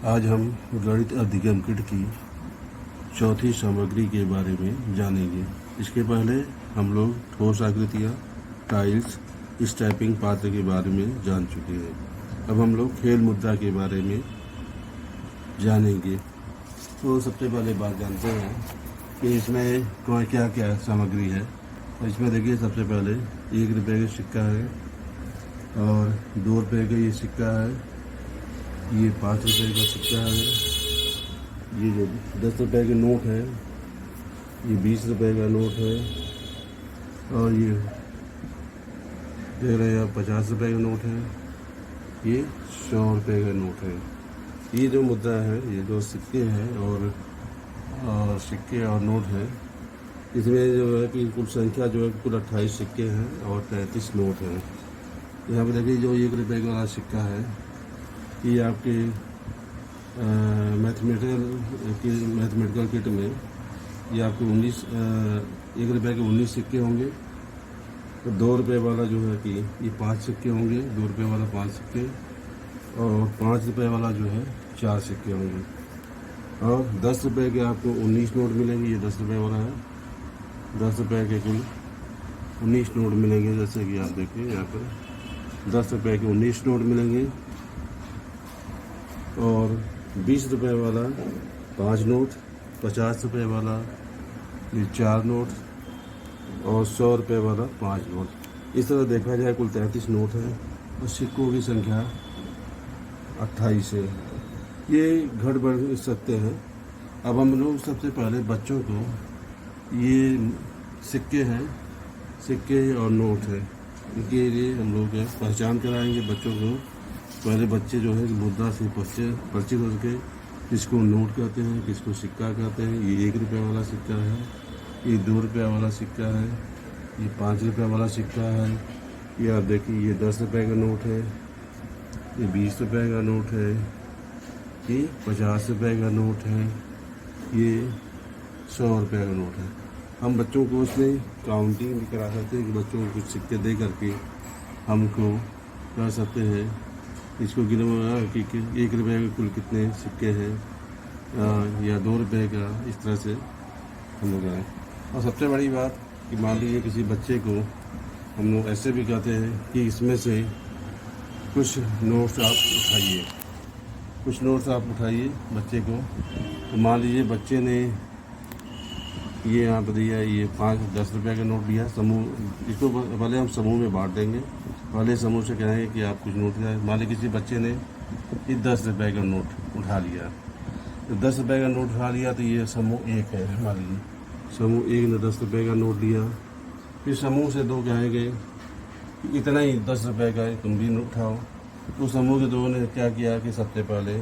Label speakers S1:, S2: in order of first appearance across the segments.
S1: आज हम गणित अधिगम किट की चौथी सामग्री के बारे में जानेंगे। इसके पहले हम लोग ठोस आकृतियाँ, टाइल्स, स्टैपिंग पात्र के बारे में जान चुके हैं। अब हम लोग खेल मुद्रा के बारे में जानेंगे। तो सबसे पहले बात जानते हैं कि इसमें क्या क्या सामग्री है। तो इसमें देखिए, सबसे पहले 1 रुपये का सिक्का है और 2 रुपये का ये सिक्का है, ये 5 रुपये का सिक्का है, ये जो 10 रुपये के नोट है, ये 20 रुपये का नोट है, और ये देख रहे हैं 50 रुपये का नोट है, ये 100 रुपये का नोट है। ये जो मुद्रा है, ये जो सिक्के हैं और सिक्के और नोट है, इसमें जो है कि कुल संख्या जो है कुल 28 सिक्के हैं और 33 नोट हैं। यहाँ पे देखिए, जो 1 रुपये का वाला सिक्का है, ये आपके मैथमेटिकल किट में ये आपके 1 रुपये के 19 सिक्के होंगे। तो 2 रुपये वाला जो है कि ये 5 सिक्के होंगे, 2 रुपये वाला 5 सिक्के, और 5 रुपये वाला जो है 4 सिक्के होंगे। और 10 रुपये के आपको 19 नोट मिलेंगे। ये 10 रुपये वाला है, 10 रुपये के कुल 19 नोट मिलेंगे। जैसे कि आप देखिए, यहाँ पर 10 रुपये के 19 नोट मिलेंगे, और 20 रुपये वाला 5 नोट, 50 रुपये वाला ये 4 नोट, और 100 रुपये वाला 5 नोट। इस तरह देखा जाए कुल 33 नोट हैं और सिक्कों की संख्या 28 है। ये घट बढ़ सकते हैं। अब हम लोग सबसे पहले बच्चों को ये सिक्के हैं, सिक्के और नोट है, इनके लिए हम लोग पहचान कराएंगे बच्चों को। पहले बच्चे जो है मुद्रा से परिचित हो सके, किसको नोट कहते हैं, किसको सिक्का कहते हैं। ये 1 रुपये वाला सिक्का है, ये 2 रुपये वाला सिक्का है, ये 5 रुपये वाला सिक्का है, ये आप देखिए ये 10 रुपये का नोट है, ये 20 रुपये का नोट है, ये 50 रुपये का नोट है, ये 100 रुपये का नोट है। हम बच्चों को उसमें काउंटिंग भी करा सकते हैं कि बच्चों को कुछ सिक्के दे करके हमको कह सकते हैं इसको गिनवा कि 1 रुपये के कुल कितने सिक्के हैं, या 2 रुपये का। इस तरह से हम लोग आए। और सबसे बड़ी बात कि मान लीजिए किसी बच्चे को हम लोग ऐसे भी कहते हैं कि इसमें से कुछ नोट्स आप उठाइए, कुछ नोट्स आप उठाइए बच्चे को। तो मान लीजिए बच्चे ने ये यहाँ पर दिया, ये 5-10 रुपये का नोट दिया। समूह इसको पहले हम समूह में बांट देंगे। पहले समूह से कहेंगे कि आप कुछ नोट दिया। मान लीजिए किसी बच्चे ने ये 10 रुपये का नोट उठा लिया, तो 10 रुपये का नोट उठा लिया, तो ये समूह 1 है। मान लीजिए समूह 1 ने 10 रुपये का नोट लिया। फिर समूह से 2 कहेंगे कि इतना ही 10 रुपये का है, तुम भी नोट उठाओ। तो समूह के 2 ने क्या किया कि सबसे पहले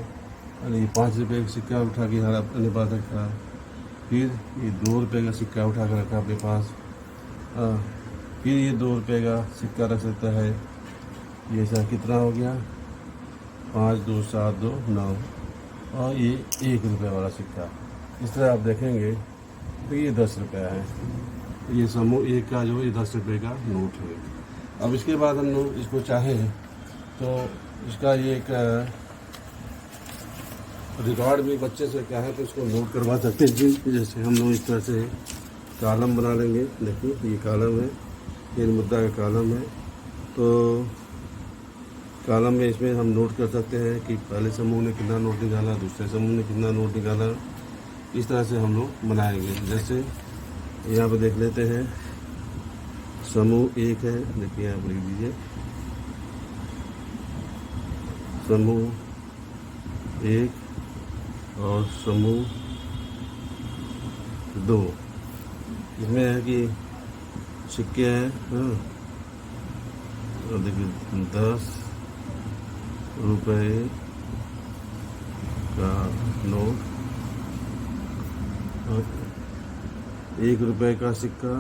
S1: 5 रुपये का सिक्का उठा के हर अपने पास रखा। फिर ये 2 रुपये का सिक्का उठा कर रखा अपने पास। फिर ये 2 रुपये का सिक्का रख सकता है। ये ऐसा कितना हो गया, 5, 2, 7, 2, 9, और ये 1 रुपये वाला सिक्का। इस तरह आप देखेंगे तो ये 10 रुपये है। ये समूह 1 का जो ये 10 रुपये का नोट है। अब इसके बाद हम लोग इसको चाहें तो इसका ये एक रिकॉर्ड भी बच्चे से क्या है तो इसको नोट करवा सकते हैं। जैसे हम लोग इस तरह से कॉलम बना लेंगे। देखिए ये कॉलम है, ये मुद्रा का कॉलम है। तो कॉलम में इसमें हम नोट कर सकते हैं कि पहले समूह ने कितना नोट निकाला, दूसरे समूह ने कितना नोट निकाला। इस तरह से हम लोग बनाएंगे। जैसे यहाँ पर देख लेते हैं, समूह 1 है। देखिए आप लिख दीजिए समूह 1 और समूह 2। इसमें है कि सिक्के हैं, और देखिए 10 रुपये का नोट और 1 रुपये का सिक्का,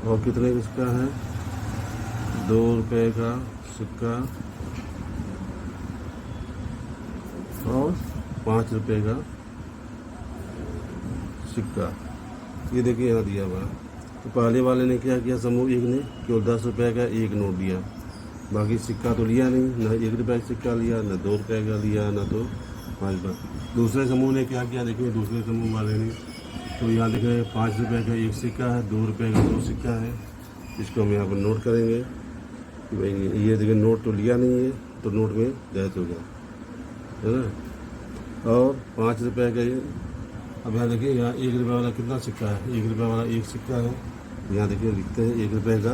S1: और कितने का सिक्का है, 2 रुपये का सिक्का, और 5 रुपये का सिक्का। ये देखिए यहाँ दिया हुआ। तो पहले वाले ने क्या किया, समूह 1 ने केवल 10 रुपये का 1 नोट दिया। बाकी सिक्का तो लिया नहीं, ना 1 रुपये का सिक्का लिया, ना 2 रुपये का लिया, ना तो 5 रुपये। दूसरे समूह ने क्या किया देखिए, दूसरे समूह वाले ने तो यहाँ देखें 5 रुपये का 1 सिक्का है, 2 रुपये का 2 सिक्का है। इसको हम यहाँ पर नोट करेंगे कि भाई ये देखिए नोट तो लिया नहीं है, तो नोट में जायज़ हो गया, है ना। और 5 रुपये का ये, अब यहाँ देखिए यहाँ 1 रुपये वाला कितना सिक्का है, 1 रुपये वाला 1 सिक्का है। यहाँ देखिए लिखते हैं 1 रुपये का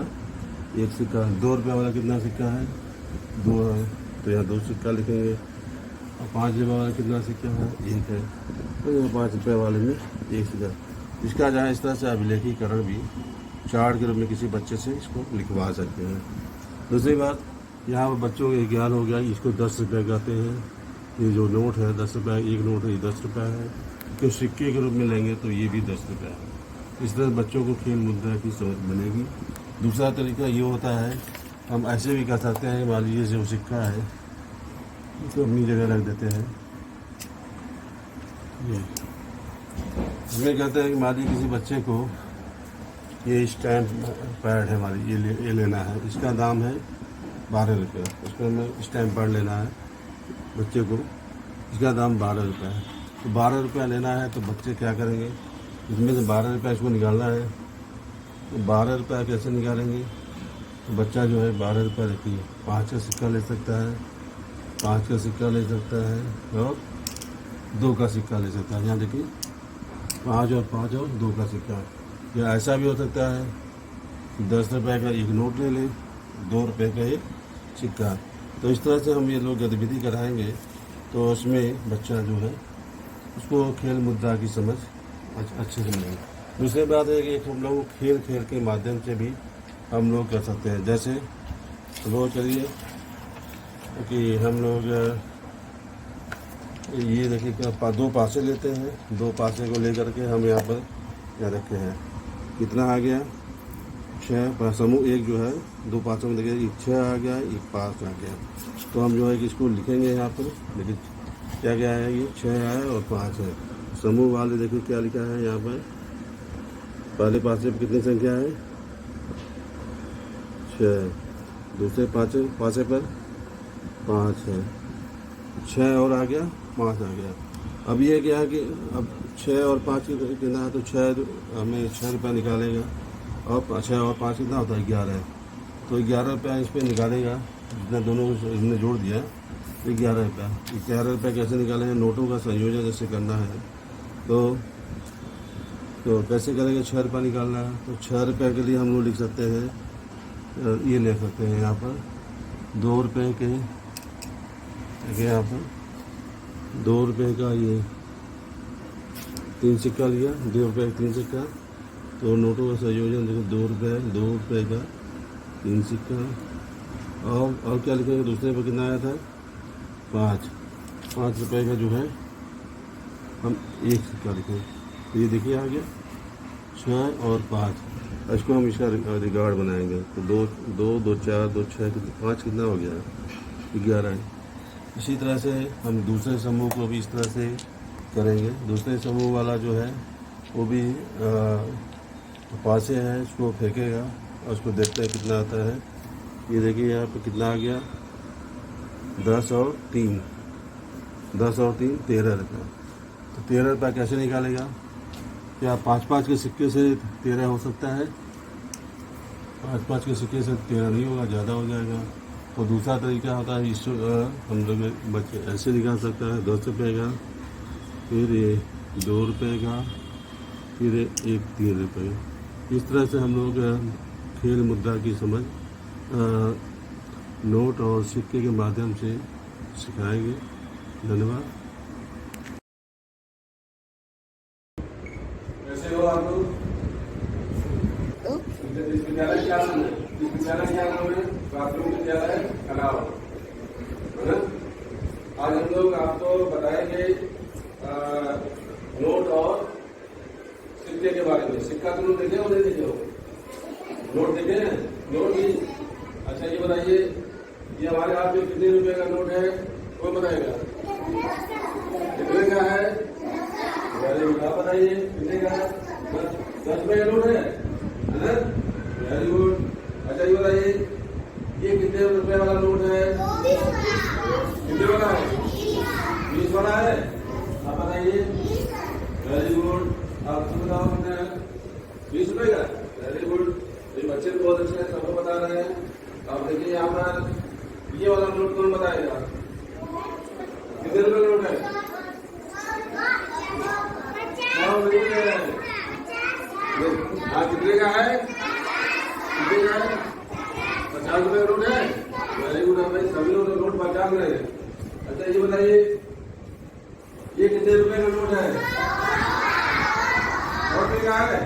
S1: 1 सिक्का। 2 रुपये वाला कितना सिक्का है, 2 है, तो यहाँ 2 सिक्का लिखेंगे। और 5 रुपये वाला कितना सिक्का है, 1 है, तो यहाँ 5 रुपये वाले में 1 सिक्का। इसका जहाँ इस तरह से अभिलेखीकरण भी चार्ट के रूप में किसी बच्चे से इसको लिखवा सकते हैं। दूसरी बात, यहाँ पर बच्चों का ज्ञान हो गया, इसको 10 रुपये कहते हैं। ये जो नोट है 10 रुपये, 1 नोट है, ये 10 रुपये है। तो सिक्के के रूप में लेंगे तो ये भी 10 रुपये है। इस तरह बच्चों को खेल मुद्रा की समझ बनेगी। दूसरा तरीका ये होता है, हम ऐसे भी कर सकते हैं, मान लीजिए जो सिक्का है इसको अपनी जगह रख देते हैं। ये हमें कहते हैं कि मान लीजिए किसी बच्चे को ये स्टैम्प पैड है, मान लीजिए ये लेना है, इसका दाम है 12 रुपये। उसको हमें स्टैम्प पैड लेना है बच्चे को, इसका दाम 12 रुपये है। तो 12 रुपये लेना है, तो बच्चे क्या करेंगे, इसमें से 12 रुपये इसको निकालना है। तो 12 रुपये कैसे निकालेंगे, तो बच्चा जो है 12 रुपये रखिए, 5 का सिक्का ले सकता है, 5 का सिक्का ले सकता है और 2 का सिक्का ले सकता है। यहाँ देखिए 5 और 5 और 2 का सिक्का। या ऐसा भी हो सकता है 10 रुपये का 1 नोट ले लें, 2 रुपये का 1 सिक्का। तो इस तरह से हम ये लोग गतिविधि कराएंगे, तो उसमें बच्चा जो है उसको खेल मुद्रा की समझ अच्छे से मिलेगी। दूसरी बात है कि हम लोग खेल के माध्यम से भी हम लोग कर सकते हैं। जैसे वो चलिए कि हम लोग ये देखिए क्या 2 पासे लेते हैं, 2 पासे को लेकर के हम यहाँ पर क्या रखे हैं, कितना आ गया 6। समूह 1 जो है 2 पासों में देखिए 1 6 आ गया, 1 5 आ गया। तो हम जो है कि इसको लिखेंगे यहाँ पर, देखिए क्या क्या है, ये 6 है और 5 है। समूह वाले देखिए क्या लिखा है यहाँ पर, पहले पासे पर कितनी संख्या है 6, दूसरे पासे पर 5 है, 6 और आ गया 5 आ गया। अब ये क्या है कि अब 6 और 5 कितना है, तो 6 हमें 6 रुपये निकालेगा, और 6 और 5 कितना होता है 11 है। तो 11 रुपया इस पर निकालेगा, जितना दोनों को इसने जोड़ दिया 11 रुपया। 11 रुपये कैसे निकालेंगे, नोटों का संयोजन जैसे करना है तो कैसे करेंगे, 6 रुपया निकालना है। तो 6 रुपये के लिए हम लोग लिख सकते हैं, ये ले सकते हैं यहाँ पर 2 रुपये के, देखिए यहाँ पर 2 रुपये का ये 3 सिक्का लिया, 2 रुपये का 3 सिक्का। तो नोटों का संयोजन देखो 2 रुपये का 3 सिक्का। और क्या लिखेंगे, दूसरे पर कितना आया था 5 रुपये का जो है हम 1 सिक्का लिखेंगे। तो ये देखिए आ गया 6 और 5। इसको हम इसका रिकॉर्ड बनाएंगे, तो 2 2 2 4 2 6 5 कितना हो गया 11 है। इसी तरह से हम दूसरे समूह को भी इस तरह से करेंगे। दूसरे समूह वाला जो है वो भी पासे है, इसको फेंकेगा और उसको देखते हैं कितना आता है। ये देखिए यहाँ पे कितना आ गया 10 और 3 13 रुपये। तो 13 रुपये कैसे निकालेगा, क्या 5-5 के सिक्के से 13 हो सकता है, 5-5 के सिक्के से 13 नहीं होगा, ज़्यादा हो जाएगा। तो दूसरा तरीका होता है, इस हम लोग बच्चे ऐसे निकाल सकता है 10 रुपये का, फिर ये 2 रुपये का, फिर एक 3 रुपये। इस तरह से हम लोग खेल मुद्रा की समझ नोट और सिक्के के माध्यम से सिखाएंगे। धन्यवाद।
S2: कैसे हो आप लोग? विद्यालय क्या नाम है? विद्यालय क्या नाम है? प्राथमिक विद्यालय कलाव, है ना? आज हम लोग आपको बताएंगे नोट और सिक्के के बारे में। सिक्का तुम देखे हो नहीं देखे हो? नोट देखे हैं? नोट भी अच्छा। ये बताइए, ये हमारे हाथ में कितने रुपए का नोट है, कौन बताएगा? कितने का है? Very good. आप बताइए कितने का है? 10 रुपए का नोट है ना? Very good. अच्छा ये बताइए, ये कितने रुपए वाला कितने वाला है? 20 वाला है। आप बताइए। Very good. आप बताओ कितने है? 20 रुपए का। Very good. ये बच्चे भी बहुत अच्छे हैं, सबको बता रहे हैं। आप देखिए यहाँ पर ये वाला नोट कौन बताएगा? कितने रुपए का नोट है? हाँ, कितने का है? कितने का है? 50 रुपए का नोट है। वेरी गुड है भाई, सभी लोग नोट पहचान रहे हैं। अच्छा ये बताइए, ये कितने रुपए का नोट है? 100 रुपए का है।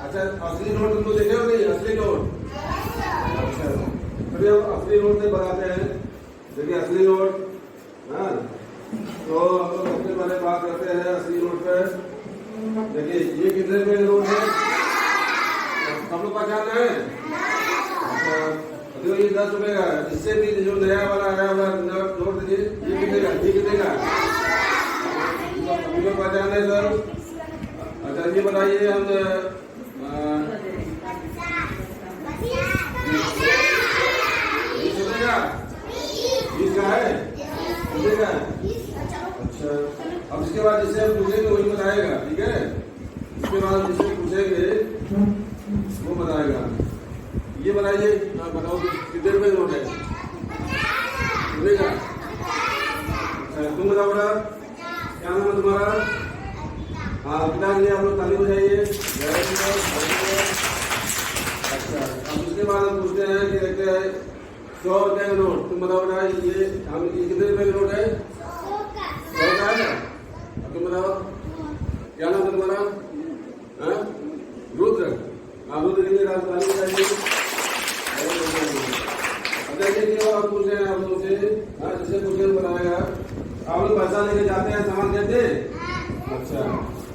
S2: अच्छा, असली नोट तुमको देखे हो नहीं? असली नोट। अच्छा, चलिए अब असली नोट से बताते हैं। देखिए असली नोट, हाँ, तो हम लोग सबसे पहले बात करते हैं असली नोट पे। देखिए ये कितने रुपए का नोट है? सब लोग पहचान रहे हैं? अच्छा, देखो ये 10 रुपए का है। इससे भी जो नया वाला आया हुआ नोट देखिए, ये कितने का? ये कितने का? सभी लोग पहचान रहे सर? अच्छा ये बताइए, हम 20 का है? कितने का है? अच्छा, अब इसके बाद जिससे हम पूछेंगे वही बताएगा, ठीक है? इसके बाद जिससे पूछेंगे वो बताएगा। ये बताइए, बताओ कितने रुपए नोट है? कितने का? अच्छा तुम बताओ बेटा, क्या नाम है तुम्हारा? हाँ पिताजी, आप लोग ताली बजाइए। अच्छा, अब उसके बाद हम पूछते हैं कि देखते हैं 100 रुपए का नोट। तुम बताओ बेटा, ये कितने रुपए का नोट है? 100 का है। अब तुम बताओ क्या नाम है तुम्हारा? रुद्र। आप रुद्र के लिए ताली बजाइए। आप पूछ रहे हैं आप लोग से, जिससे पूछे बताएगा। आप लोग पैसा लेके जाते हैं, सामान देते हैं। अच्छा,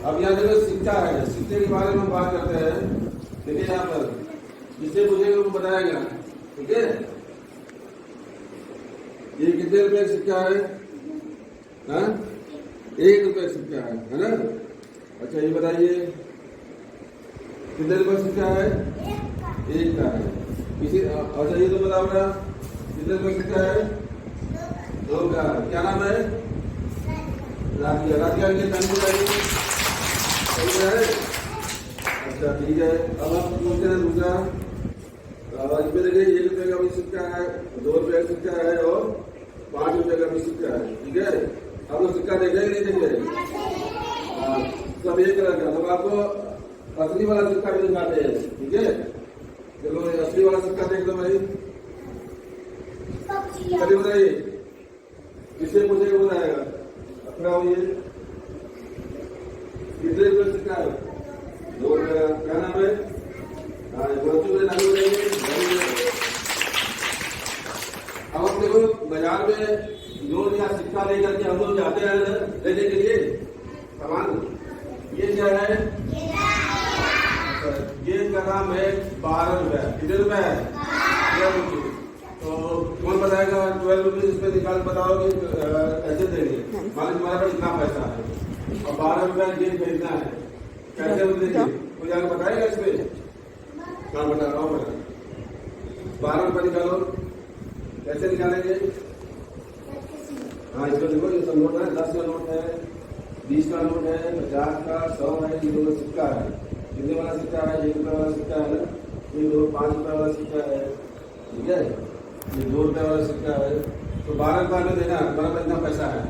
S2: अब यहाँ देखो सिक्का है, सिक्के के बारे में बात करते हैं। देखिए यहाँ पर जिससे पूछेंगे वो बताएगा, ठीक है? ये कितने रुपए का सिक्का है? 1 रुपए का सिक्का है ना? अच्छा ये बताइए कितने रुपए का सिक्का है? 1 का है। किसी अच्छा ये तो बताओ ना, कितने रुपए का सिक्का है? 2 का। क्या नाम है? राधिका। राधिका के नाम बताइए। अच्छा ठीक है, अब आप पूछते हैं दूसरा। इसमें देखिए 1 रुपए का भी सिक्का है, 2 रुपए का सिक्का है और 5 रुपए का भी सिक्का है, ठीक है? आप लोग सिक्का देखे कि नहीं देखे? सब एक कलर का। तो आपको असली वाला सिक्का भी दिखाते हैं, ठीक है? चलो असली वाला सिक्का देख लो भाई। चलिए बताइए, किससे पूछेगा वो बताएगा। अपना ये कितने रुपए सिक्का है? 2 रुपए का। क्या नाम है? अब आप देखो बाजार में नोट या सिक्का लेकर के हम लोग जाते हैं लेने के लिए सामान। ये क्या है? ये का नाम है 12 रुपए। कितने रुपए है? 12 रुपए। तो कौन बताएगा? 12 रुपीज इसमें निकाल बताओ कि कैसे देंगे? मान तुम्हारे पास इतना पैसा है और 12 रुपए गेम खरीदना है, कैसे देंगे? कोई आगे बताएगा इसमें? हाँ बता रहा हूँ बेटा। 12 रुपए निकालो, कैसे निकालेंगे? हाँ इसको देखो, ये सब नोट है। 10 का नोट है, 20 का नोट है, 50 का, 100 है, ये 2 सिक्का है। कितने वाला सिक्का है? 1 रुपए वाला सिक्का है ना? ये 5 रुपए वाला सिक्का है, ठीक है? ये 2 रुपए वाला सिक्का है। तो 12 रुपए में देना, तुम्हारा पास इतना पैसा है,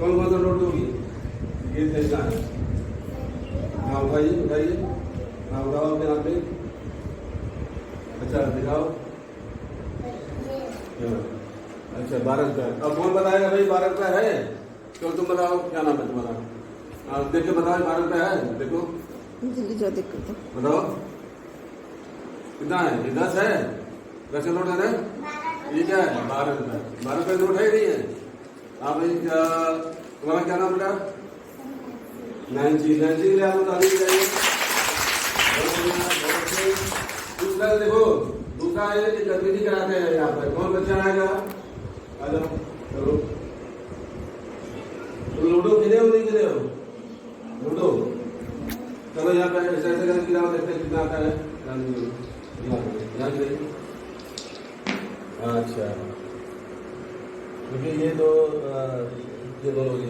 S2: कौन कौन सा नोट दोगी? ये देखना है। हाँ उठाइए उठाइए। हाँ उठाओ अपने हाथ पे। अच्छा दिखाओ। अच्छा 12 रुपए। अब कौन बताएगा भाई 12 रुपए है? तो तुम बताओ क्या नाम है तुम्हारा? देख के बताओ 12 रुपए है? देखो
S3: जल्दी जो देख करते
S2: बताओ कितना है? ये 10 है। 10 का नोट है ना? ये क्या है? 12 रुपए। 12 रुपए नोट है नहीं है? हाँ भाई तुम्हारा क्या नाम बेटा? नैन्सी। नैन्सी के लिए आप ताली बजाइए। दूसरा देखो, दूसरा है कि गतिविधि कराते हैं यहाँ पर। कौन बच्चा आएगा? आ जाओ चलो। तो लूडो खेले हो नहीं खेले हो? लूडो चलो यहाँ पे ऐसे ऐसे करके गिराओ, देखते हैं कितना आता है। अच्छा क्योंकि ये तो ये दोनों ये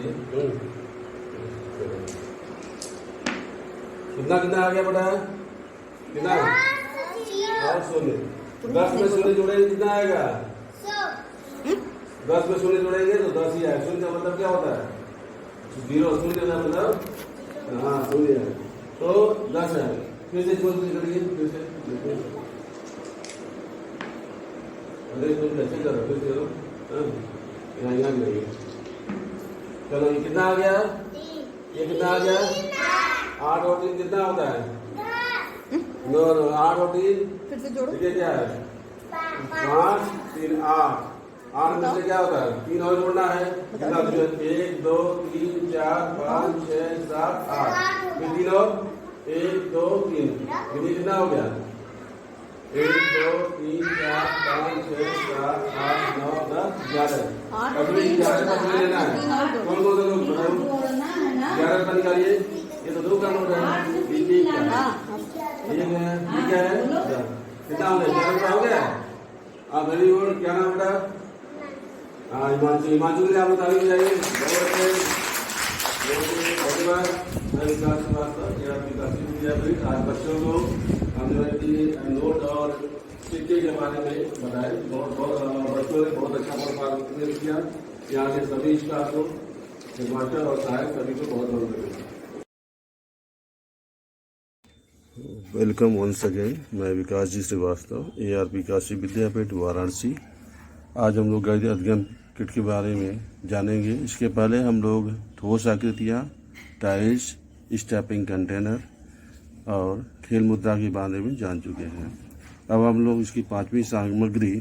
S2: कितना कितना आ गया बेटा, कितना और शून्य, 10 में शून्य जोड़ेंगे कितना आएगा, 10 में शून्य जोड़ेंगे तो 10 ही आएगा। शून्य का मतलब क्या होता है, 0 शून्य का मतलब हाँ शून्य है, तो 10 है। फिर से इसको करिए, फिर से अरे तुम कैसे करो, फिर से करो, यहाँ यहाँ नहीं। चलो ये कितना आ गया, ये कितना आ गया, 8 और 3 कितना होता है, 9 8 और 3
S3: फिर से जोड़ो।
S2: ये क्या है, 5 3 8, 8 में से क्या होता है, 3 और जोड़ना है, कितना 1 2 3 4 5 6 7 8, फिर 3 और 1 2 3, कितना हो गया, 1 2 3 4 5 6 7 8 9 10 11। अभी 11 का तुम्हें लेना है, कौन कौन से लोग बताओ, 11 का निकालिए, ये तो 2 का नोट है, ये क्या है, कितना हो गया, 11 का हो गया। आप वेरी गुड, क्या नाम बेटा, हाँ हिमांशु, हिमांशु के लिए आप ताली बजाइए, बहुत अच्छे, मैं विकास श्रीवास्तव, ये आपकी काफी विद्या। आज बच्चों को हमने नोट और सिक्के के बारे में बताए, बच्चों ने बहुत अच्छा परफॉर्मेंस किया। यहाँ के सभी स्टाफ को, मास्टर और सहायक सभी को बहुत बहुत धन्यवाद।
S1: वेलकम वंस अगेन, मैं विकास जी श्रीवास्तव, ARP काशी विद्यापीठ वाराणसी। आज हम लोग गद्य अध्ययन किट के बारे में जानेंगे। इसके पहले हम लोग ठोस आकृतियाँ, टाइल्स, स्टैपिंग कंटेनर और खेल मुद्रा के बारे में जान चुके हैं। अब हम लोग इसकी 5वीं सामग्री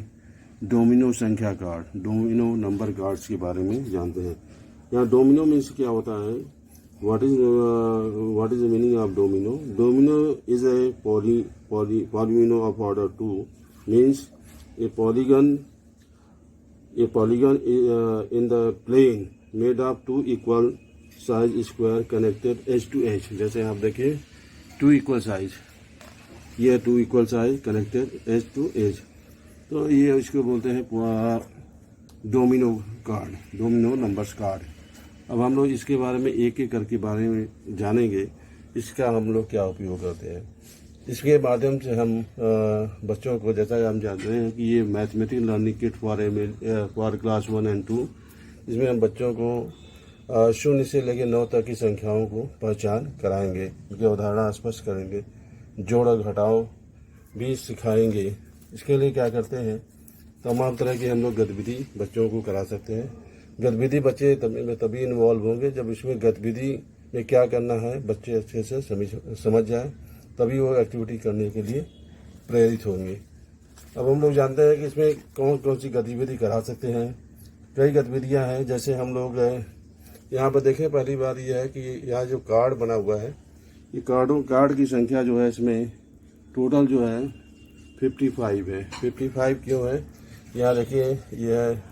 S1: डोमिनो संख्या कार्ड, डोमिनो नंबर कार्ड्स के बारे में जानते हैं। यहाँ डोमिनो मीन्स क्या होता है, what is the meaning of domino? Domino is a polynomial of order 2, means a polygon in the plane made of 2 equal size square connected edge to edge। जैसे आप देखिए 2 equal size, ये 2 equal size connected edge to edge, तो ये इसको बोलते हैं domino card, domino numbers card. अब हम लोग इसके बारे में एक एक करके बारे में जानेंगे, इसका हम लोग क्या उपयोग करते हैं। इसके माध्यम से हम बच्चों को, जैसा हम जानते हैं कि ये mathematical learning kit for class 1 और 2, इसमें हम बच्चों को 0 से लेकर 9 तक की संख्याओं को पहचान कराएंगे, उनकी अवधारणा स्पष्ट करेंगे, जोड़ घटाओ भी सिखाएंगे। इसके लिए क्या करते हैं, तमाम तरह की हम लोग गतिविधि बच्चों को करा सकते हैं। गतिविधि बच्चे तभी इन्वॉल्व होंगे जब इसमें गतिविधि में क्या करना है बच्चे अच्छे से समझ जाए, तभी वो एक्टिविटी करने के लिए प्रेरित होंगे। अब हम लोग जानते हैं कि इसमें कौन कौन सी गतिविधि करा सकते हैं। कई गतिविधियां हैं, जैसे हम लोग यहाँ पर देखें, पहली बात यह है कि यहाँ जो कार्ड बना हुआ है, ये कार्ड की संख्या जो है इसमें टोटल जो है 55 है। 55 क्यों है, यहाँ देखिए यह है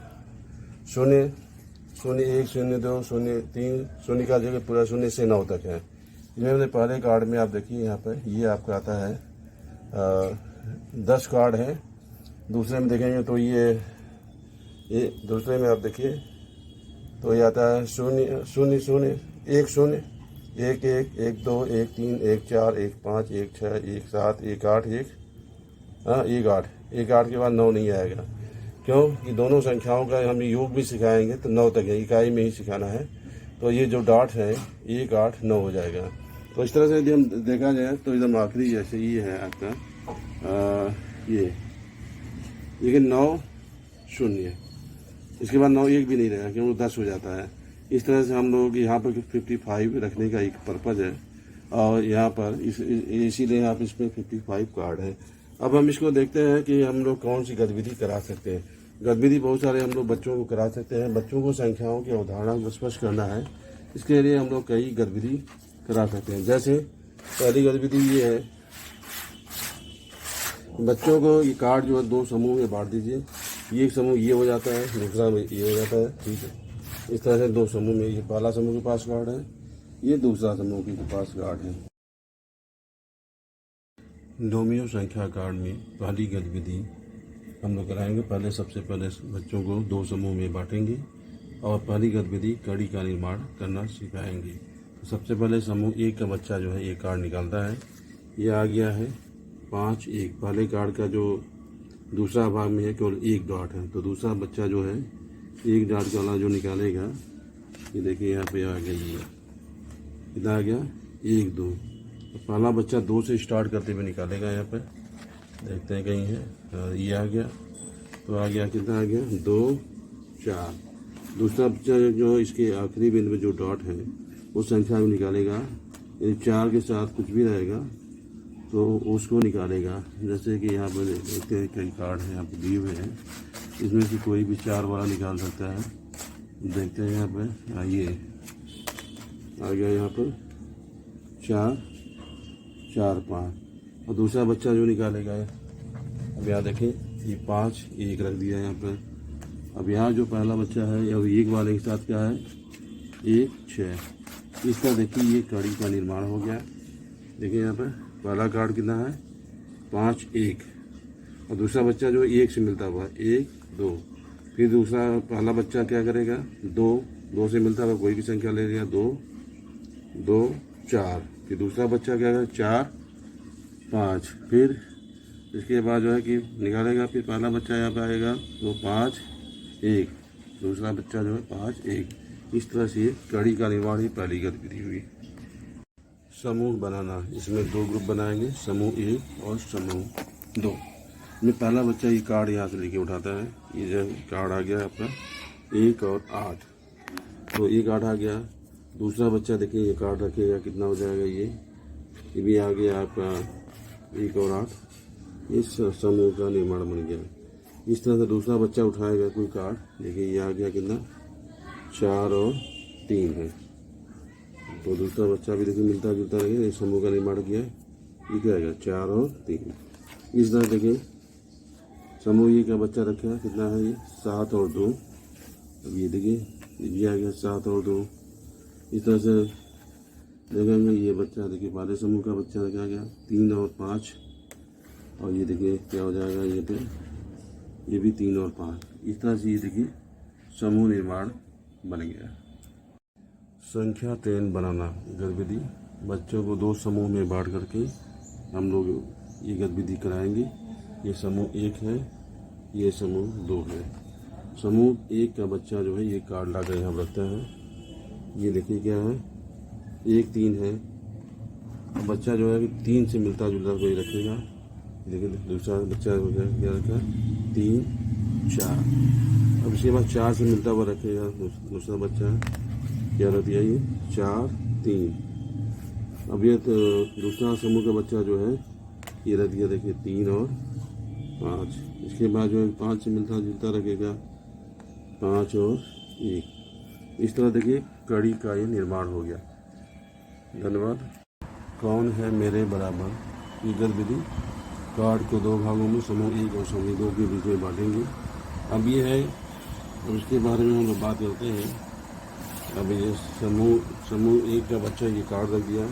S1: 0 0 1 0 2 0 3, 0 का जगह पूरा 0 से 9 तक है। इसमें मैंने पहले कार्ड में आप देखिए, यहाँ पर ये आपका आता है 10 कार्ड है। दूसरे में देखेंगे तो ये दूसरे में आप देखिए तो ये आता है 0 0 0 1 0 1 1 1 2 1 3 1 4 1 5 1 6 1 7 1 8 1 8 के बाद 9 नहीं आएगा, क्यों कि दोनों संख्याओं का हम योग भी सिखाएंगे तो 9 तक है, इकाई में ही सिखाना है। तो ये जो डॉट है 1 8 9 हो जाएगा। तो इस तरह से यदि हम देखा जाए तो एकदम आखिरी जैसे ये है आपका ये, लेकिन 9 0, इसके बाद 9 1 भी नहीं रहेगा क्योंकि 10 हो जाता है। इस तरह से हम लोग यहाँ पर 55 रखने का एक पर्पज़ है, और यहाँ पर इसीलिए यहाँ पर इसमें 55 कार्ड है। अब हम इसको देखते हैं कि हम लोग कौन सी गतिविधि करा सकते हैं। गतिविधि बहुत सारे हम लोग बच्चों को करा सकते हैं। बच्चों को संख्याओं की अवधारणा को स्पष्ट करना है, इसके लिए हम लोग कई गतिविधि करा सकते हैं। जैसे पहली गतिविधि ये है, बच्चों को ये कार्ड जो है 2 समूह में बांट दीजिए। ये एक समूह ये हो जाता है, दूसरा ये हो जाता है, ठीक है। इस तरह से 2 समूह में, ये पहला समूह के पास कार्ड है, ये दूसरा समूह के पास कार्ड है। डोमिनो संख्या कार्ड में पहली गतिविधि हम लोग कराएंगे। पहले सबसे पहले बच्चों को 2 समूह में बांटेंगे और पहली गतिविधि कड़ी का निर्माण करना सिखाएंगे। तो सबसे पहले समूह 1 का बच्चा जो है ये कार्ड निकालता है। ये आ गया है 5 1। पहले कार्ड का जो दूसरा भाग में है केवल 1 डॉट है, तो दूसरा बच्चा जो है 1 डॉट वाला जो निकालेगा, ये देखिए यहाँ पे आ गया, ये कितना आ गया 1 2। तो पहला बच्चा 2 से स्टार्ट करते हुए निकालेगा। यहाँ पर देखते हैं कहीं है, ये आ गया, तो आ गया कितना आ गया 2 4। दूसरा बच्चा जो इसके आखिरी बिंदु में जो डॉट है उस संख्या में निकालेगा। यदि 4 के साथ कुछ भी रहेगा तो उसको निकालेगा। जैसे कि यहाँ पर देखते हैं कई कार्ड हैं यहाँ पर दिए हुए हैं, इसमें से कोई भी 4 वाला निकाल सकता है। देखते हैं यहाँ पर, आइए आ गया यहाँ पर 4 4 5। और दूसरा बच्चा जो निकालेगा, अब यहाँ देखें ये 5 1 रख दिया यहाँ पर। अब यहाँ जो पहला बच्चा है अब 1 वाले के साथ क्या है 1 6। इसका देखिए ये कड़ी का निर्माण हो गया। देखिए यहाँ पर पहला कार्ड कितना है 5 1, और दूसरा बच्चा जो 1 से मिलता हुआ 1 2। फिर दूसरा पहला बच्चा क्या करेगा 2 से मिलता हुआ कोई भी संख्या ले लेगा 2 2 4। फिर दूसरा बच्चा क्या करेगा 4 5। फिर इसके बाद जो है कि निकालेगा, फिर पहला बच्चा यहाँ पे आएगा तो 5 1, दूसरा बच्चा जो है 5 1। इस तरह से कड़ी का निर्माण ही पहली गतिविधि हुई। समूह बनाना, इसमें 2 ग्रुप बनाएंगे, समूह 1 और समूह 2 में। पहला बच्चा ये कार्ड यहाँ से लेके उठाता है। ये जो कार्ड आ गया आपका 1 और 8, तो 1 8 आ गया। दूसरा बच्चा देखिए ये कार्ड रखेगा, कितना हो जाएगा ये भी आ गया आपका 1 और 8। इस समूह का निर्माण बन गया। इस तरह से दूसरा बच्चा उठाएगा कोई कार्ड, देखिए ये आ गया कितना 4 और 3 है। तो दूसरा बच्चा भी देखिए मिलता जुलता रहेगा, इस समूह का निर्माण किया। ये क्या आएगा 4 और 3। इस तरह देखिए समूह E का बच्चा रखा कितना है ये 7 और 2। अब ये देखिए ये आ गया 7 और 2। इस तरह से देखेंगे ये बच्चा देखिए पहले समूह का बच्चा रखा गया 3 और 5, और ये देखिए क्या हो जाएगा ये पे, ये भी 3 और 5। इस तरह से ये देखिए समूह निर्माण बन गया। संख्या ट्रेन बनाना गतिविधि, बच्चों को 2 समूह में बांट करके हम लोग ये गतिविधि कराएंगे। ये समूह 1 है, ये समूह 2 है। समूह 1 का बच्चा जो है ये कार्ड लाकर यहाँ रखता है। ये देखिए क्या है 1 3 है। बच्चा जो है 3 से मिलता जुलता कोई रखेगा। देखिए दूसरा बच्चा क्या रखा 3 4। अब इसके बाद 4 से मिलता हुआ रखेगा दूसरा बच्चा, क्या रख दिया ये 4 3। अब ये तो दूसरा समूह का बच्चा जो है ये रख दिया देखिए 3 और 5। इसके बाद जो है 5 से मिलता जुलता रखेगा 5 और 1। इस तरह देखिए कड़ी का ये निर्माण हो गया। धन्यवाद। कौन है मेरे बराबर, ये गतिविधि कार्ड को 2 भागों में समूह 1 और समूह 2 के बीच में बांटेंगे। अब ये है, अब इसके बारे में हम लोग बात करते हैं। अब ये समूह 1 का बच्चा ये कार्ड रख दिया,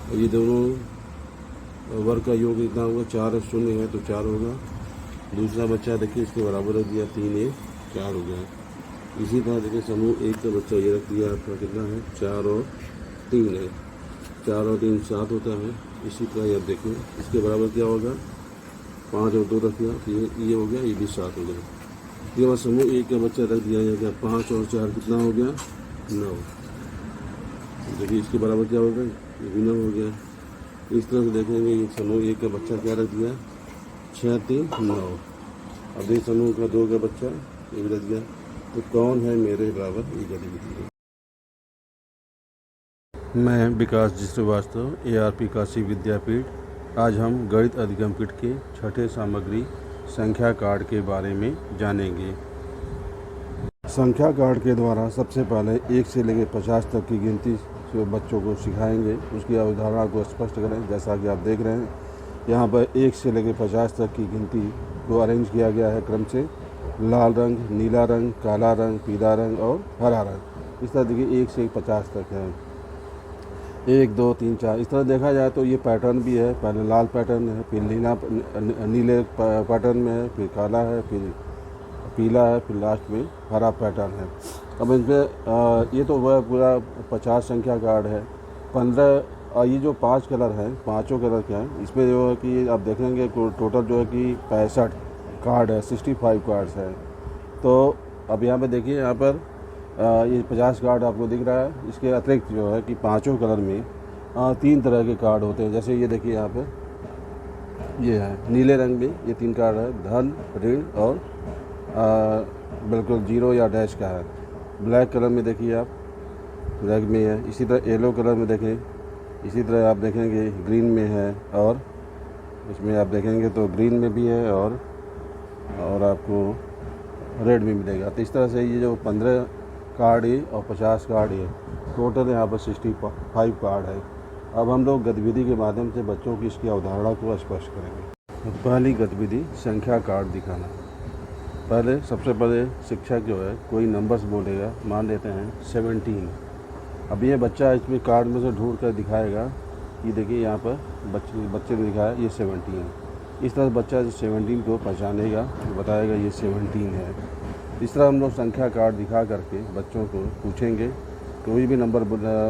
S1: और ये दोनों वर्ग का योग इतना होगा 4 0 है तो 4 होगा। दूसरा बच्चा देखिए इसके बराबर रख दिया 3 1 4 हो गया। इसी तरह देखिए समूह 1 का बच्चा ये रख दिया आपका कितना है 4 और 3 है, 4 और 3 7 होता है। इसी तरह आप देखिए इसके बराबर क्या होगा 5 और 2 रख दिया, ये हो गया, ये भी 7 हो गया। इसके बाद समूह 1 का बच्चा रख दिया जाएगा 5 और 4 कितना हो गया 9। देखिए इसके बराबर क्या होगा ये भी 9 हो गया। इस तरह से देखेंगे ये समूह 1 का बच्चा क्या रख दिया 6 3 9। अब ये समूह का 2 का बच्चा ये भी रख दिया। तो कौन है मेरे बराबर, ये गतिविधि है। मैं विकास जी श्रीवास्तव, ARP काशी विद्यापीठ। आज हम गणित अधिगम किट के 6ठे सामग्री संख्या कार्ड के बारे में जानेंगे। संख्या कार्ड के द्वारा सबसे पहले 1 से लेकर 50 तक की गिनती जो बच्चों को सिखाएंगे, उसकी अवधारणा को स्पष्ट करें। जैसा कि आप देख रहे हैं यहाँ पर 1 से लेकर 50 तक की गिनती को अरेंज किया गया है क्रम से, लाल रंग, नीला रंग, काला रंग, पीला रंग और हरा रंग। इस तरह देखिए 1 से 50 तक है। 1 2 3 4 इस तरह देखा जाए तो ये पैटर्न भी है। पहले लाल पैटर्न है, फिर नीले पैटर्न में है, फिर काला है, फिर पीला है, फिर लास्ट में हरा पैटर्न है। अब इनमें ये तो वह पूरा 50 संख्या कार्ड है। 15 ये जो 5 कलर हैं, पाँचों कलर के हैं, इसमें जो है कि आप देखेंगे टोटल जो है कि 65 कार्ड है, 65 कार्ड्स है। तो अब यहाँ पे देखिए, यहाँ पर ये 50 कार्ड आपको दिख रहा है। इसके अतिरिक्त जो है कि पाँचों कलर में 3 तरह के कार्ड होते हैं। जैसे ये देखिए यहाँ पे ये है नीले रंग में, ये 3 कार्ड है, धन, ऋण और बिल्कुल जीरो या डैश का है। ब्लैक कलर में देखिए आप, ब्लैक में है। इसी तरह येलो कलर में देखें, इसी तरह आप देखेंगे ग्रीन में है, और इसमें आप देखेंगे तो ग्रीन में भी है और आपको रेड में मिलेगा। तो इस तरह से ये जो 15 कार्ड है और 50 कार्ड है, टोटल यहाँ पर 65 कार्ड है। अब हम लोग गतिविधि के माध्यम से बच्चों की इसकी अवधारणा को स्पष्ट करेंगे। तो पहली गतिविधि संख्या कार्ड दिखाना। पहले सबसे पहले शिक्षक जो है कोई नंबर्स बोलेगा, मान लेते हैं 17। अब ये बच्चा इसमें कार्ड में से ढूंढ कर दिखाएगा। ये देखिए यहाँ पर बच्चे ने दिखाया ये 17। इस तरह बच्चा 17 को पहचानेगा, बताएगा ये 17 है। इस तरह हम लोग संख्या कार्ड दिखा करके बच्चों को पूछेंगे, कोई भी नंबर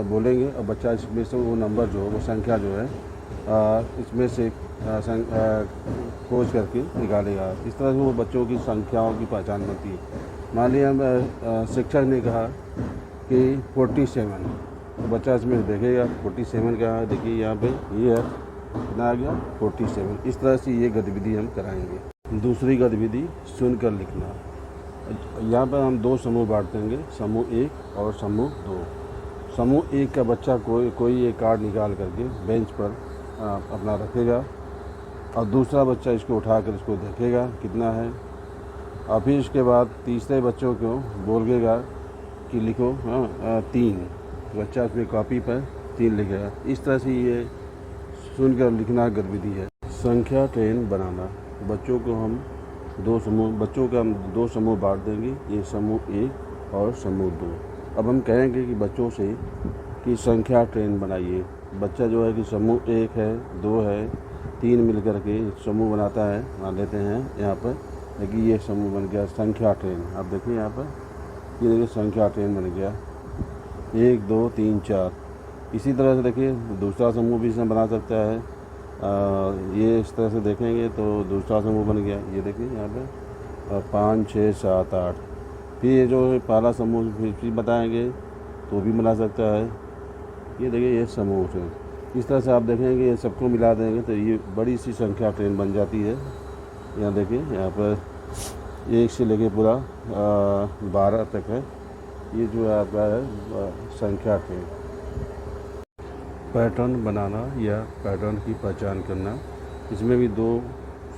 S1: बोलेंगे और बच्चा इसमें से वो नंबर जो वो संख्या जो है इसमें से खोज करके निकालेगा। इस तरह से वो बच्चों की संख्याओं की पहचान बनती है। मान लिया शिक्षक ने कहा कि 47, तो बच्चा इसमें देखेगा 47 का है, देखिए यहाँ पे ये है, कितना आ गया 47। इस तरह से ये गतिविधि हम कराएंगे। दूसरी गतिविधि सुनकर लिखना। यहाँ पर हम 2 समूह बांट देंगे, समूह 1 और समूह 2। समूह 1 का बच्चा कोई एक कार्ड निकाल करके बेंच पर अपना रखेगा, और दूसरा बच्चा इसको उठाकर इसको देखेगा कितना है, और फिर इसके बाद तीसरे बच्चों को बोलेगा कि लिखो 3। बच्चा अपनी कॉपी पर 3 लिखेगा। इस तरह से ये सुनकर लिखना गतिविधि है। संख्या ट्रेन बनाना। बच्चों को हम 2 समूह बांट देंगे, ये समूह 1 और समूह 2। अब हम कहेंगे कि बच्चों से कि संख्या ट्रेन बनाइए। बच्चा जो है कि समूह 1 है, 2 है, 3 मिलकर के समूह बनाता है। मान लेते हैं यहाँ पर देखिए ये समूह बन गया संख्या ट्रेन। आप देखिए यहाँ पर ये देखिए संख्या ट्रेन बन गया 1 2 3 4। इसी तरह से देखिए दूसरा समूह भी इसमें बना सकता है। ये इस तरह से देखेंगे तो दूसरा समूह बन गया, ये देखिए यहाँ पे 5 6 7 8। फिर ये जो पहला समूह फिर बताएंगे तो भी बना सकता है। ये देखिए ये समूह है। इस तरह से आप देखेंगे ये सबको मिला देंगे तो ये बड़ी सी संख्या ट्रेन बन जाती है। यहाँ देखिए यहाँ पर 1 से लेके पूरा 12 तक है। ये जो आपका है संख्या ट्रेन। पैटर्न बनाना या पैटर्न की पहचान करना। इसमें भी 2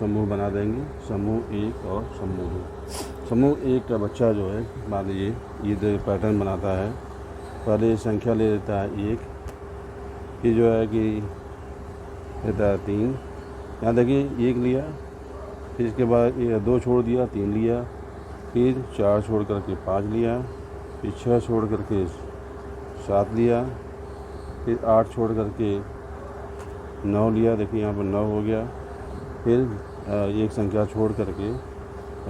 S1: समूह बना देंगे, समूह 1 और समूह 2। समूह 1 का बच्चा जो है मान लीजिए ये पैटर्न बनाता है। पहले संख्या ले लेता है 1, फिर जो है कि लेता है 3। यहाँ देखिए 1 लिया, फिर इसके बाद 2 छोड़ दिया, 3 लिया, फिर 4 छोड़ करके 5 लिया, फिर 6 छोड़ करके 7 लिया, फिर 8 छोड़ करके 9 लिया। देखिए यहाँ पर 9 हो गया। फिर एक संख्या छोड़ करके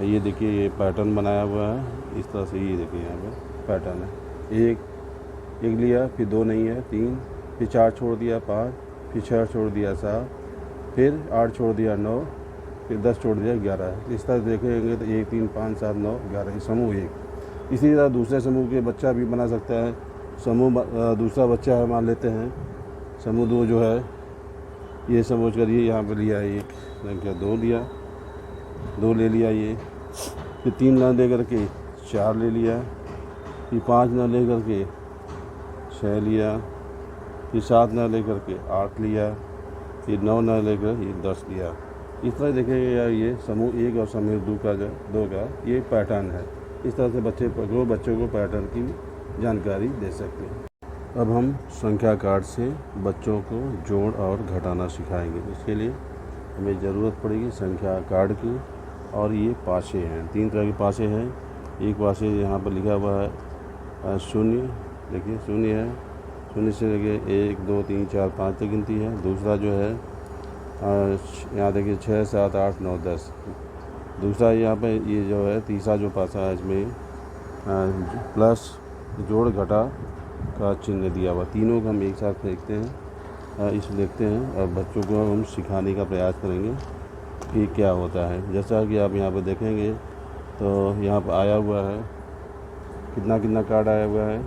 S1: ये देखिए ये पैटर्न बनाया हुआ है। इस तरह से ये देखिए यहाँ पे पैटर्न है। 1 लिया, फिर 2 नहीं है 3, फिर 4 छोड़ दिया 5, फिर 6 छोड़ दिया 7, फिर 8 छोड़ दिया 9, फिर 10 छोड़ दिया 11। इस तरह देखेंगे तो 1 3 5 7 9 11 समूह 1। इसी तरह दूसरे समूह के बच्चा भी बना सकता है। समूह दूसरा बच्चा है मान लेते हैं समूह 2 जो है, ये समझ करिए यहाँ पे लिया 1 संख्या 2 लिया, 2 ले लिया ये, फिर 3 ना ले करके 4 ले लिया, फिर 5 ना ले करके 6 लिया, फिर 7 ना ले करके 8 लिया, फिर 9 ना लेकर ये 10 लिया। इस तरह देखेंगे यार ये समूह 1 और समूह 2 का ये पैटर्न है। इस तरह से बच्चों को पैटर्न की जानकारी दे सकते हैं। अब हम संख्या कार्ड से बच्चों को जोड़ और घटाना सिखाएंगे। इसके लिए हमें ज़रूरत पड़ेगी संख्या कार्ड की। और ये पासे हैं, 3 तरह के पासे हैं। एक पासे यहाँ पर लिखा हुआ है 0, देखिए 0 है, शून्य से लेके 1 2 3 4 5 तक गिनती है। दूसरा जो है यहाँ देखिए 6 7 8 9 10। दूसरा यहाँ पे ये जो है तीसरा जो पासा है इसमें प्लस जोड़ घटा का चिन्ह दिया हुआ। तीनों को हम एक साथ देखते हैं, इस देखते हैं और बच्चों को हम सिखाने का प्रयास करेंगे कि क्या होता है। जैसा कि आप यहाँ पर देखेंगे तो यहाँ पर आया हुआ है कितना कितना कार्ड आया हुआ है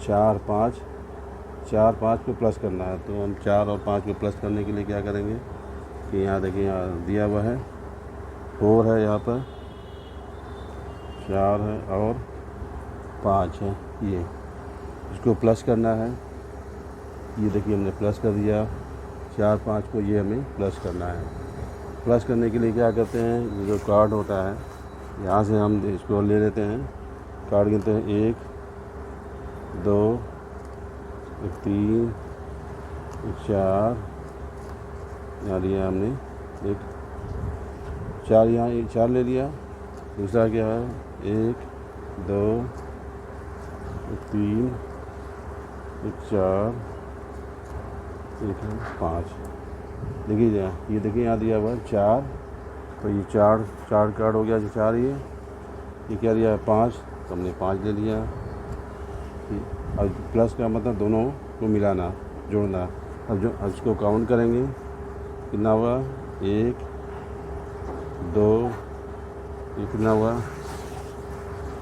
S1: 4 5। 4 5 पे प्लस करना है, तो हम 4 और 5 पे प्लस करने के लिए क्या करेंगे कि यहाँ देखिए यहाँ दिया हुआ है 4 है, यहाँ पर 4 है और 5 है। ये इसको प्लस करना है, ये देखिए हमने प्लस कर दिया। 4 5 को ये हमें प्लस करना है। प्लस करने के लिए क्या करते हैं, ये जो कार्ड होता है यहाँ से हम इसको ले लेते हैं। कार्ड गिनते हैं 1 2 3 4, यहाँ लिया हमने 1 4, यहाँ 4 ले लिया। दूसरा क्या है 1 2 3 4 5। देखिए ये देखिए यहाँ दिया हुआ है 4, तो ये 4 कार्ड हो गया जो 4। ये क्या दिया है 5, तो हमने 5 ले लिया। अब प्लस का मतलब दोनों को मिलाना, जोड़ना। अब इसको काउंट करेंगे कितना हुआ 1 2, ये कितना हुआ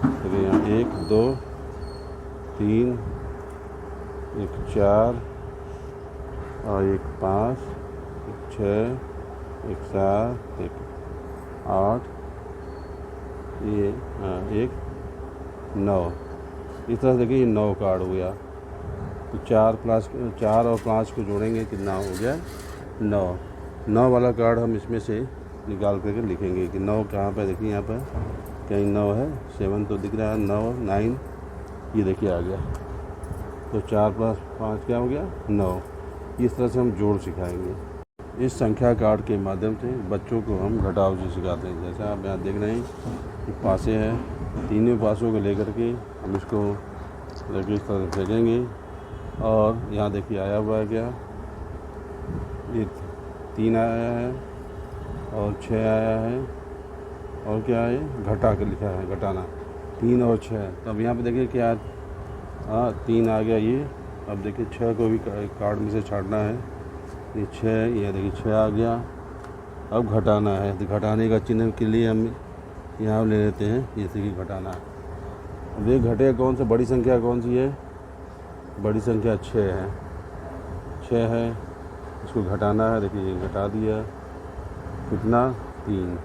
S1: देखिए यहाँ 1 2 3 1 4 और 1 5 1 6 1 7 1 8, ये 1 9। इस तरह से देखिए ये 9 कार्ड हो गया। तो 4 और 5 को जोड़ेंगे कितना हो गया 9 वाला कार्ड हम इसमें से निकाल करके लिखेंगे कि 9 कहाँ पे, देखिए यहाँ पर कहीं 9 है, 7 तो दिख रहा है, 9 9, ये देखिए आ गया। तो 4 + 5 क्या हो गया 9। इस तरह से हम जोड़ सिखाएंगे। इस संख्या कार्ड के माध्यम से बच्चों को हम घटाव से सिखाते हैं। जैसा आप यहाँ देख रहे हैं कि पासे है, तीनों पासों को लेकर के हम इसको लेकर इस तरह से फेंकेंगे। और यहाँ देखिए आया हुआ है क्या, ये 3 आया है और 6 आया है और क्या है घटा के लिखा है, घटाना 3 और 6। तो अब यहाँ पे देखिए क्या 3 आ गया ये। अब देखिए 6 को भी कार्ड में से छाड़ना है, ये 6, ये देखिए 6 आ गया। अब घटाना है, तो घटाने का चिन्ह के लिए हम यहाँ ले लेते हैं, जैसे कि घटाना। अब ये घटे कौन सा, बड़ी संख्या कौन सी है, बड़ी संख्या 6 है। 6 है, इसको घटाना है। देखिए ये घटा दिया कितना 3।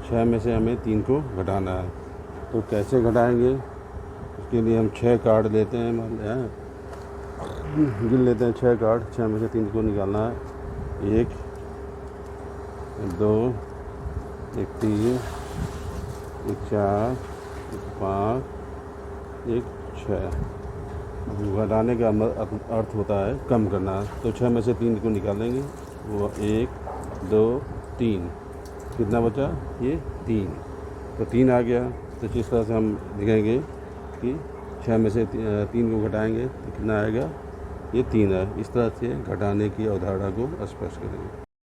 S1: 6 में से हमें 3 को घटाना है। तो कैसे घटाएंगे, उसके लिए हम 6 कार्ड लेते हैं, मान लें गिन लेते हैं 6 कार्ड। 6 में से 3 को निकालना है, 1 2 1 3 1 4 1 5 1 6। घटाने का अर्थ होता है कम करना। तो 6 में से 3 को निकालेंगे, वो 1 2 3, कितना बचा ये 3। तो 3 आ गया। तो इस तरह से हम लिखेंगे कि 6 में से 3 को घटाएंगे तो कितना आएगा, ये 3 है। इस तरह से घटाने की अवधारणा को स्पष्ट करेंगे।